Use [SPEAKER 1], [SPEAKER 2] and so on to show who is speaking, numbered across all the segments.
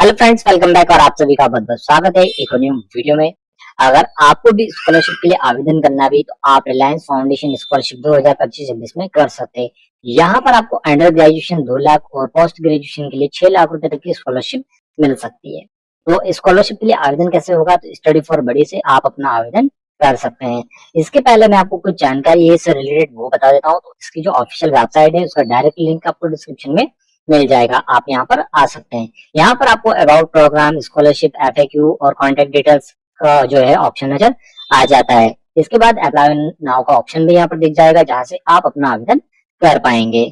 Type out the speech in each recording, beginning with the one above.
[SPEAKER 1] Hello friends, welcome back और आप सभी का बहुत बहुत स्वागत है एक और न्यू वीडियो में। अगर आपको भी स्कॉलरशिप के लिए आवेदन करना भी तो आप रिलायंस फाउंडेशन स्कॉलरशिप 2025-26 में कर सकते हैं। यहाँ पर आपको अंडर ग्रेजुएशन 2 लाख और पोस्ट ग्रेजुएशन के लिए 6 लाख रुपए तक की स्कॉलरशिप मिल सकती है। तो स्कॉलरशिप के लिए आवेदन कैसे होगा, तो स्टडी फॉर बडी से आप अपना आवेदन कर सकते हैं। इसके पहले मैं आपको कुछ जानकारी इससे रिलेटेड वो बता देता हूँ। तो इसकी जो ऑफिशियल वेबसाइट है उसका डायरेक्ट लिंक आपको डिस्क्रिप्शन में मिल जाएगा, आप यहाँ पर आ सकते हैं। यहाँ पर आपको अबाउट प्रोग्राम, स्कॉलरशिप, एफएक्यू और कॉन्टेक्ट डिटेल्स का जो है ऑप्शन नजर आ जाता है। इसके बाद अप्लाई नाउ का ऑप्शन भी यहाँ पर दिख जाएगा, जहां से आप अपना आवेदन कर पाएंगे।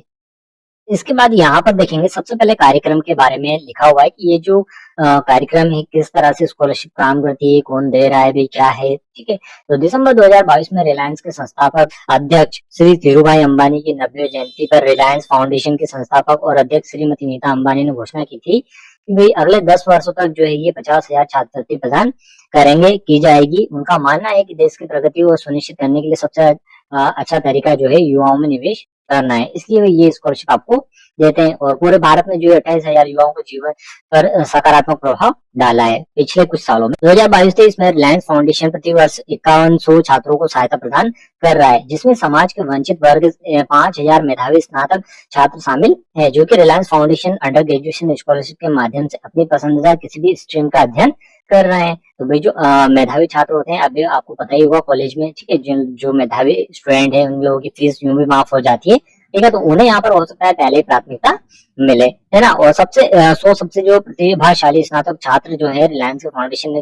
[SPEAKER 1] इसके बाद यहाँ पर देखेंगे सबसे पहले कार्यक्रम के बारे में लिखा हुआ है कि ये जो कार्यक्रम है किस तरह से स्कॉलरशिप काम करती है, कौन दे रहा है, भी क्या है। ठीक है, तो दिसंबर 2022 में रिलायंस के संस्थापक अध्यक्ष श्री धीरूभाई अंबानी की 90वीं जयंती पर रिलायंस फाउंडेशन के संस्थापक और अध्यक्ष श्रीमती नीता अंबानी ने घोषणा की थी कि भाई अगले 10 वर्षों तक जो है ये 50,000 छात्रवृत्ति प्रदान करेंगे की जाएगी। उनका मानना है कि देश की प्रगति को सुनिश्चित करने के लिए सबसे अच्छा तरीका जो है युवाओं में निवेश करना है, इसलिए ये स्कॉलरशिप आपको देते हैं। और पूरे भारत में जो 28,000 युवाओं को जीवन पर सकारात्मक प्रभाव डाला है पिछले कुछ सालों में। 2022-23 में रिलायंस फाउंडेशन प्रतिवर्ष 5100 छात्रों को सहायता प्रदान कर रहा है, जिसमें समाज के वंचित वर्ग 5,000 मेधावी स्नातक छात्र शामिल है, जो कि Reliance foundation under graduation scholarship के माध्यम से अपनी पसंदीदा किसी भी स्ट्रीम का अध्ययन कर रहे हैं। तो भाई जो मेधावी छात्र होते हैं, अभी आपको पता ही होगा कॉलेज में, ठीक है, जो मेधावी स्टूडेंट है उन लोगों की फीस यूं भी माफ हो जाती है। ठीक है, तो उन्हें यहाँ पर हो सकता है पहले प्राथमिकता मिले, है ना। और सबसे जो प्रतिभाशाली स्नातक छात्र जो है रिलायंस के फाउंडेशन ने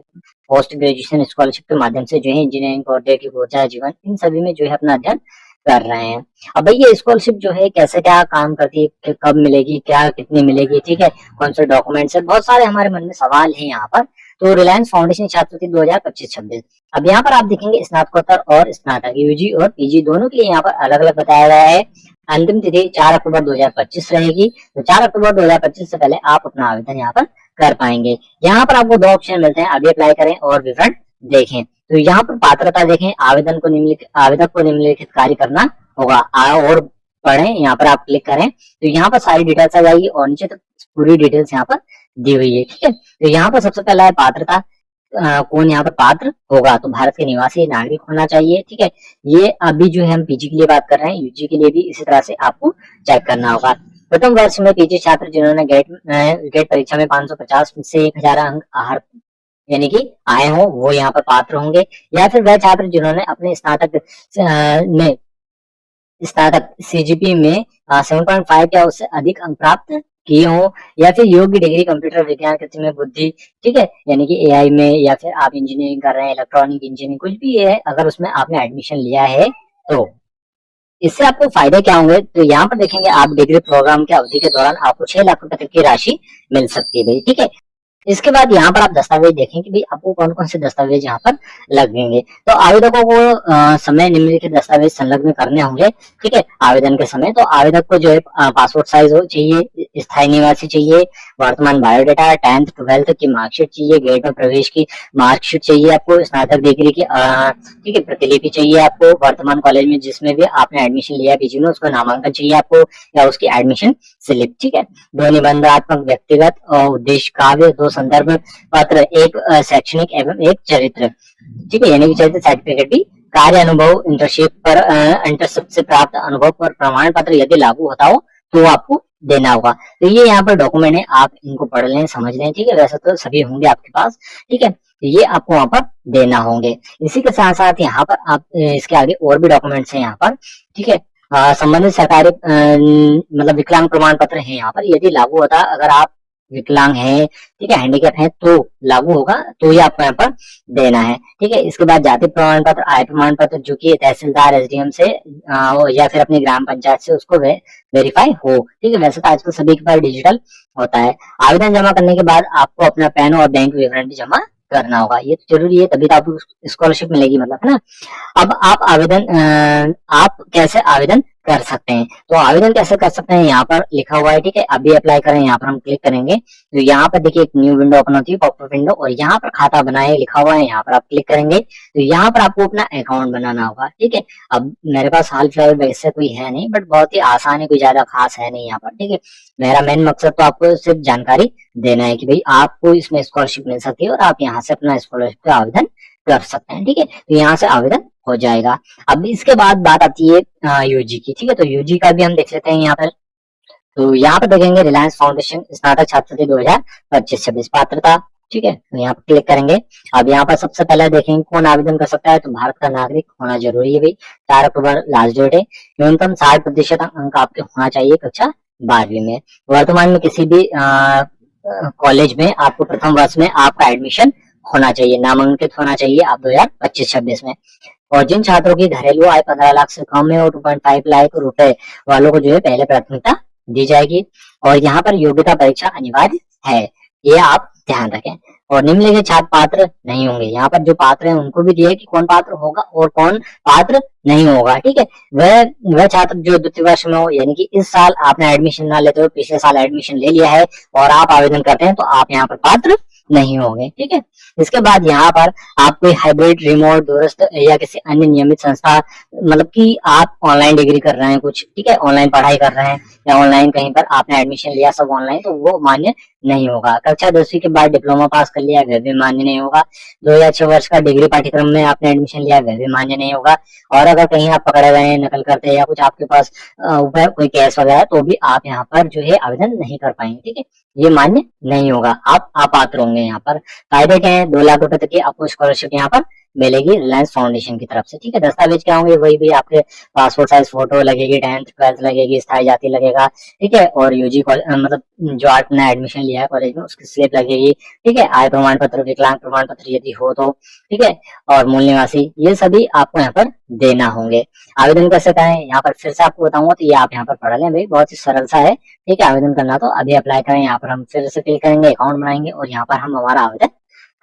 [SPEAKER 1] पोस्ट ग्रेजुएशन स्कॉलरशिप के माध्यम से जो है इंजीनियरिंग, औद्योगिक ऊर्जा, जीवन, इन सभी में जो है अपना अध्ययन कर रहे हैं। अब भाई ये स्कॉलरशिप जो है कैसे क्या काम करती है, कब मिलेगी, क्या कितनी मिलेगी, ठीक है, कौन से डॉक्यूमेंट्स है, बहुत सारे हमारे मन में सवाल है यहाँ पर। तो रिलायंस फाउंडेशन छात्रवृत्ति 2025-26, अब यहाँ पर आप देखेंगे स्नातकोत्तर और स्नातक, यूजी और पीजी दोनों के लिए यहाँ पर अलग अलग बताया गया है। अंतिम तिथि 4 अक्टूबर 2025 रहेगी। तो 4 अक्टूबर 2025 से पहले आप अपना आवेदन यहाँ पर कर पाएंगे। यहाँ पर आपको 2 ऑप्शन मिलते हैं, अभी अप्लाई करें और विवरण देखें। तो यहाँ पर पात्रता देखें, आवेदक को निम्नलिखित कार्य करना होगा और पढ़ें, यहाँ पर आप क्लिक करें तो यहाँ पर सारी डिटेल्स आ जाएगी और नीचे तक पूरी डिटेल्स यहाँ पर दी हुई है। ठीक है, तो यहाँ पर सबसे पहला है पात्रता, कौन यहाँ पर पात्र होगा, तो भारत के निवासी नागरिक होना चाहिए। ठीक है, ये अभी जो है हम पीजी के लिए बात कर रहे हैं, यूजी के लिए भी इसी तरह से आपको चेक करना होगा। प्रथम वर्ष में पीजी छात्र जिन्होंने गेट परीक्षा में 550 से 1000 अंक आहार यानी कि आए हो, वो यहाँ पर पात्र होंगे। या फिर वह छात्र जिन्होंने अपने स्नातक सीजीपी में 7.5 या उससे अधिक अंक प्राप्त किए हो, या फिर योग्य डिग्री कंप्यूटर विज्ञान, कृत्रिम में बुद्धि, ठीक है, यानी कि एआई में, या फिर आप इंजीनियरिंग कर रहे हैं, इलेक्ट्रॉनिक इंजीनियरिंग, कुछ भी है, अगर उसमें आपने एडमिशन लिया है तो इससे आपको फायदे क्या होंगे। तो यहाँ पर देखेंगे आप डिग्री प्रोग्राम की अवधि के दौरान आपको 6 लाख रुपए तक की राशि मिल सकती है भाई। ठीक है, इसके बाद यहाँ पर आप दस्तावेज देखें कि भाई आपको कौन कौन से दस्तावेज यहाँ पर लगेंगे। तो आवेदकों को समय निम्नलिखित दस्तावेज संलग्न करने होंगे। ठीक है, आवेदन के समय तो आवेदक को जो है पासपोर्ट साइज हो चाहिए, स्थायी निवासी चाहिए, वर्तमान बायोडाटा, 10th 12th की मार्कशीट चाहिए, गेट में प्रवेश की मार्कशीट चाहिए आपको, स्नातक डिग्री की ठीक है प्रतिलिपि चाहिए आपको, वर्तमान कॉलेज में जिसमें भी आपने एडमिशन लिया है पीजी में उसका नामांकन चाहिए आपको या उसकी एडमिशन स्लिप। ठीक है, 2 निबंधात्मक व्यक्तिगत उद्देश्य काव्य, 2 संदर्भ पत्र, एक शैक्षणिक एवं एक चरित्र। ठीक है, यानी कि चरित्र सर्टिफिकेट भी, कार्य अनुभव, इंटर्नशिप से प्राप्त अनुभव पर प्रमाण पत्र यदि लागू होता हो तो आपको देना होगा। तो ये यहाँ पर डॉक्यूमेंट है, आप इनको पढ़ लें, समझ लें। ठीक है, वैसे तो सभी होंगे आपके पास। ठीक है, तो ये आपको वहां पर देना होंगे। इसी के साथ साथ यहाँ पर आप इसके आगे और भी डॉक्यूमेंट्स हैं यहाँ पर। ठीक है, संबंधित सरकारी मतलब विकलांग प्रमाण पत्र है यहाँ पर, यदि लागू होता, अगर आप विकलांग है, ठीक है, हैंडीकैप है तो लागू होगा, तो ये आपको यहाँ पर देना है। ठीक है, इसके बाद जाति प्रमाण पत्र, आय प्रमाण पत्र, जो कि तहसीलदार, एसडीएम से या फिर अपनी ग्राम पंचायत से उसको वेरीफाई हो। ठीक है, वैसे तो आजकल सभी के पास डिजिटल होता है। आवेदन जमा करने के बाद आपको अपना पैन और बैंक विवरण भी जमा करना होगा, ये तो जरूरी है, तभी तो आपको स्कॉलरशिप मिलेगी, मतलब, है ना। अब आप कैसे आवेदन कर सकते हैं। तो आवेदन कैसे कर सकते हैं, यहाँ पर लिखा हुआ है, ठीक है। अभी अप्लाई करें, यहाँ पर हम क्लिक करेंगे तो यहाँ पर देखिए एक न्यू विंडो ओपन होती है, पॉपअप विंडो, और यहाँ पर खाता बनाए लिखा हुआ है, यहाँ पर आप क्लिक करेंगे तो यहाँ पर आपको अपना अकाउंट बनाना होगा, ठीक है। अब मेरे पास हाल फिलहाल वैसे कोई है नहीं, बट बहुत ही आसान है, कोई ज्यादा खास है नहीं यहाँ पर, ठीक है। मेरा मेन मकसद तो आपको सिर्फ जानकारी देना है कि भाई आपको इसमें स्कॉलरशिप मिल सकती है और आप यहाँ से अपना स्कॉलरशिप का आवेदन कर सकते हैं, ठीक है। तो यहाँ से आवेदन हो जाएगा। अब इसके बाद बात आती है यूजी की, ठीक है। तो यूजी का भी हम देख लेते हैं यहाँ पर। तो यहाँ पर देखेंगे रिलायंस फाउंडेशन स्नातक छात्रवृत्ति 2025-26 पात्रता, ठीक है। तो यहाँ पर क्लिक करेंगे। अब यहाँ पर सबसे पहले देखेंगे कौन आवेदन कर सकता है, तो भारत का नागरिक होना जरूरी है भाई। 4 अक्टूबर लास्ट डेट है। न्यूनतम 60% अंक आपके होना चाहिए कक्षा 12वीं में। वर्तमान में किसी भी कॉलेज में आपको प्रथम वर्ष में आपका एडमिशन होना चाहिए, नामांकित होना चाहिए आप 2025-26 में। और जिन छात्रों की घरेलू आय 15 लाख से कम है और 2.5 लाख रुपए वालों को जो है पहले प्राथमिकता दी जाएगी। और यहाँ पर योग्यता परीक्षा अनिवार्य है, ये आप ध्यान रखें। और निम्नलिखित छात्र पात्र नहीं होंगे। यहाँ पर जो पात्र हैं उनको भी दिया है कि कौन पात्र होगा और कौन पात्र नहीं होगा, ठीक है। वह छात्र जो द्वितीय वर्ष में हो, यानी कि इस साल आपने एडमिशन ना लेते हो, पिछले साल एडमिशन ले लिया है और आप आवेदन करते हैं, तो आप यहाँ पर पात्र नहीं होंगे, ठीक है। इसके बाद यहाँ पर आप कोई हाइब्रिड, रिमोट, दूरस्थ या किसी अन्य नियमित संस्था, मतलब कि आप ऑनलाइन डिग्री कर रहे हैं कुछ, ठीक है, ऑनलाइन पढ़ाई कर रहे हैं या ऑनलाइन कहीं पर आपने एडमिशन लिया सब ऑनलाइन, तो वो मान्य नहीं होगा। कक्षा 10वीं के बाद डिप्लोमा पास कर लिया, वह भी मान्य नहीं होगा। 2006 वर्ष का डिग्री पाठ्यक्रम में आपने एडमिशन लिया, वह भी मान्य नहीं होगा। और अगर कहीं आप पकड़े गए हैं नकल करते हैं या कुछ आपके पास ऊपर कोई केस वगैरह, तो भी आप यहाँ पर जो है आवेदन नहीं कर पाएंगे, ठीक है। ये मान्य नहीं होगा, आप अपात्र होंगे। यहाँ पर फायदे क्या है, 2 लाख रुपए तक की आपको स्कॉलरशिप यहाँ पर मिलेगी रिलायंस फाउंडेशन की तरफ से, ठीक है। दस्तावेज क्या होंगे, वही भी आपके पासपोर्ट साइज फोटो लगेगी, 10th 12th लगेगी, स्थायी जाति लगेगा, ठीक है। और यूजी मतलब जो आपने एडमिशन लिया है कॉलेज में उसकी स्लिप लगेगी, ठीक है। आय प्रमाण पत्र, विकलांग प्रमाण पत्र यदि हो तो, ठीक है। और मूल निवासी, ये सभी आपको यहाँ पर देना होंगे। आवेदन कैसे करें, यहाँ पर फिर से आपको बताऊंगा, तो ये आप यहाँ पर पढ़ लें भाई, बहुत ही सरल सा है, ठीक है। आवेदन करना तो अभी अप्लाई करें, यहाँ पर हम फिर से क्लिक करेंगे, अकाउंट बनाएंगे और यहाँ पर हम हमारा आवेदन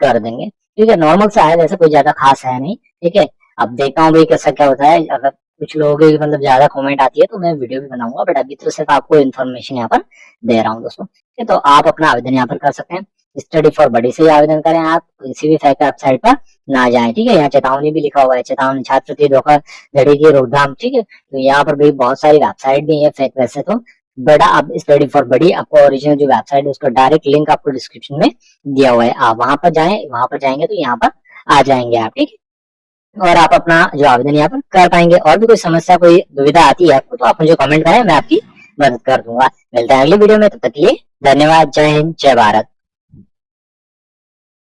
[SPEAKER 1] कर देंगे, ठीक है। नॉर्मल सा है, वैसे कोई ज्यादा खास है नहीं, ठीक है। अब देखता हूँ भाई कैसा क्या होता है। अगर कुछ लोगों की मतलब ज्यादा कमेंट आती है तो मैं वीडियो भी बनाऊंगा, बट अभी तो सिर्फ आपको इन्फॉर्मेशन यहाँ पर दे रहा हूँ दोस्तों, ठीक है। तो आप अपना आवेदन यहाँ पर कर सकते हैं। स्टडी फॉर बडी से आवेदन करें, आप किसी भी फेक वेबसाइट पर ना जाए, ठीक है। यहाँ चेतावनी भी लिखा हुआ है, चेतावनी छात्रवृत्ति धोखाधड़ी की रोकथाम, ठीक है। तो यहाँ पर भी बहुत सारी वेबसाइट भी है फेक, वैसे तो बड़ा आप स्टडी फॉर बडी, आपको ओरिजिनल जो वेबसाइट है उसका डायरेक्ट लिंक आपको डिस्क्रिप्शन में दिया हुआ है, आप वहां पर जाएं, वहां पर जाएंगे तो यहाँ पर आ जाएंगे आप, ठीक है। और आप अपना जो आवेदन यहाँ पर कर पाएंगे। और भी कोई समस्या, कोई दुविधा आती है आपको तो आप मुझे कमेंट करें, मैं आपकी मदद कर दूंगा। मिलता है अगली वीडियो में, तब तक के लिए धन्यवाद। जय हिंद, जय भारत।